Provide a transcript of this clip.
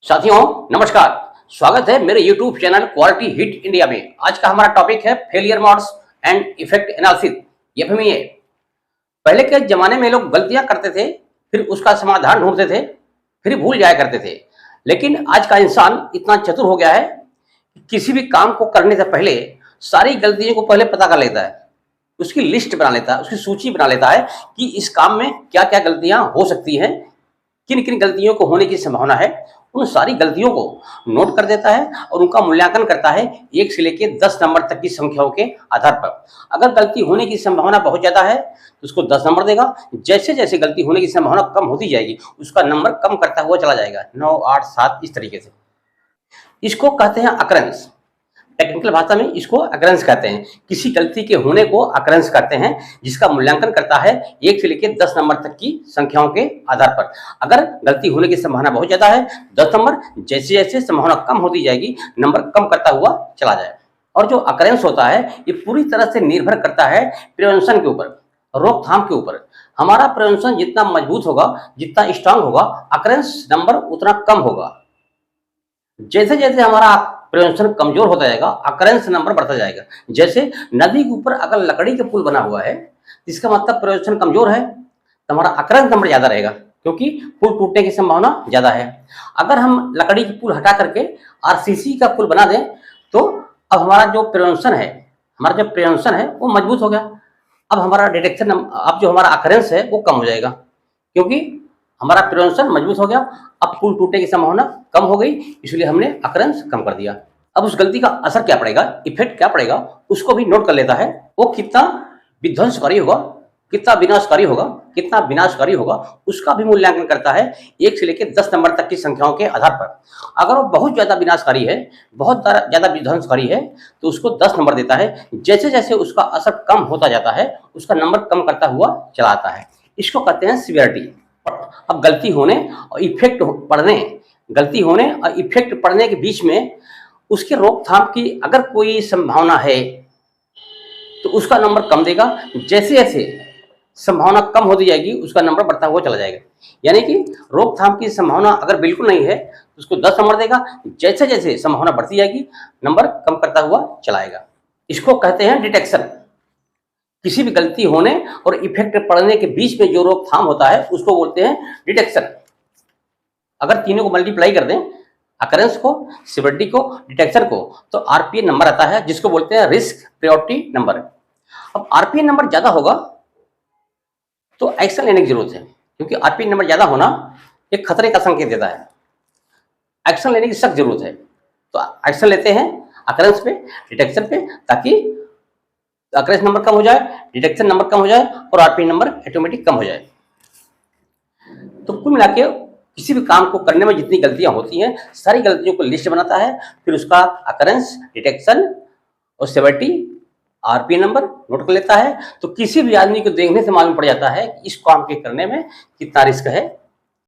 साथियों नमस्कार। स्वागत है मेरे YouTube channel quality hit India में। आज का हमारा टॉपिक है failure modes and effect analysis, FMEA। पहले के जमाने में लोग गलतियां करते थे, फिर उसका समाधान ढूंढते थे, फिर भूल जाया करते थे। लेकिन आज का इंसान इतना चतुर हो गया है कि किसी भी काम को करने से पहले सारी गलतियों को पहले पता कर लेता है, उसकी लिस्ट बना लेता है, उसकी सूची बना लेता है कि इस काम में क्या क्या गलतियां हो सकती हैं, किन किन गलतियों को होने की संभावना है। उन सारी गलतियों को नोट कर देता है और उनका मूल्यांकन करता है 1 से लेकर 10 नंबर तक की संख्याओं के आधार पर। अगर गलती होने की संभावना बहुत ज्यादा है तो उसको 10 नंबर देगा। जैसे जैसे गलती होने की संभावना कम होती जाएगी उसका नंबर कम करता हुआ चला जाएगा, 9, 8, 7 इस तरीके से। इसको कहते हैं अकरेंस। टेक्निकल भाषा में इसको अकरेंस कहते हैं। किसी गलती के होने को अकरेंस करते हैं, जिसका मूल्यांकन करता है 1 से लेकर 10 नंबर तक की संख्याओं के आधार पर। अगर गलती होने की संभावना बहुत ज्यादा है 10 नंबर, जैसे जैसे संभावना कम होती जाएगी नंबर कम करता हुआ चला जाए। और जो अकरेंस होता है ये पूरी तरह से निर्भर करता है प्रिवेंशन के ऊपर, रोकथाम के ऊपर। हमारा प्रिवेंशन जितना मजबूत होगा, जितना स्ट्रांग होगा, अकरेंस नंबर उतना कम होगा। जैसे जैसे हमारा प्रिवेंशन कमजोर होता जाएगा अकरेंस नंबर बढ़ता जाएगा। जैसे नदी के ऊपर अगर लकड़ी का पुल बना हुआ है इसका मतलब प्रिवेंशन कमजोर है तो हमारा अकरेंस नंबर ज्यादा रहेगा, क्योंकि पुल टूटने की संभावना ज्यादा है। अगर हम लकड़ी की पुल हटा करके RCC का पुल बना दें तो अब हमारा जो प्रिवेंशन है वो मजबूत हो गया। अब हमारा डिटेक्शन, अब जो हमारा अकरेंस है वो कम हो जाएगा, क्योंकि हमारा प्रिवेंशन मजबूत हो गया। अब पुल टूटने की संभावना कम हो गई, इसलिए हमने अकरेंस कम कर दिया। अब उस गलती का असर क्या पड़ेगा, इफेक्ट क्या पड़ेगा, उसको भी नोट कर लेता है। वो कितना विध्वंसकारी होगा, कितना विनाशकारी होगा उसका भी मूल्यांकन करता है 1 से लेकर 10 नंबर तक की संख्याओं के आधार पर। अगर वो बहुत ज्यादा विनाशकारी है, बहुत ज्यादा विध्वंसकारी है तो उसको 10 नंबर देता है। जैसे जैसे उसका असर कम होता जाता है उसका नंबर कम करता हुआ चला आता है। इसको कहते हैं सिवियरिटी। अब गलती होने और इफेक्ट पड़ने के बीच में उसके रोकथाम की अगर कोई संभावना है तो उसका नंबर कम देगा। जैसे जैसे संभावना कम होती जाएगी उसका नंबर बढ़ता हुआ चला जाएगा। यानी कि रोकथाम की संभावना अगर बिल्कुल नहीं है तो उसको 10 नंबर देगा। जैसे जैसे संभावना बढ़ती जाएगी नंबर कम करता हुआ चलाएगा। इसको कहते हैं डिटेक्शन। किसी भी गलती होने और इफेक्ट पड़ने के बीच में जो रोकथाम होता है उसको बोलते हैं डिटेक्शन। अगर तीनों को मल्टीप्लाई कर दें, अकरेंस को, सिवियरिटी को, डिटेक्शन को, तो RPN नंबर आता है, जिसको बोलते हैं रिस्क प्रायोरिटी नंबर। अब RPN नंबर ज्यादा होगा तो एक्शन लेने की जरूरत है, क्योंकि RPN नंबर ज्यादा होना एक खतरे का संकेत देता है। एक्शन लेने की सख्त जरूरत है, तो एक्शन लेते हैं अकरेंस पे, डिटेक्शन पे, ताकि अकरेंस नंबर कम हो जाए, डिटेक्शन नंबर कम हो जाए और RPN नंबर ऑटोमेटिक कम हो जाए। तो कुल मिला के किसी भी काम को करने में जितनी गलतियां होती हैं सारी गलतियों को लिस्ट बनाता है, फिर उसका अकरेंस, डिटेक्शन और सिवियरिटी, RPN नंबर नोट कर लेता है। तो किसी भी आदमी को देखने से मालूम पड़ जाता है कि इस काम के करने में कितना रिस्क है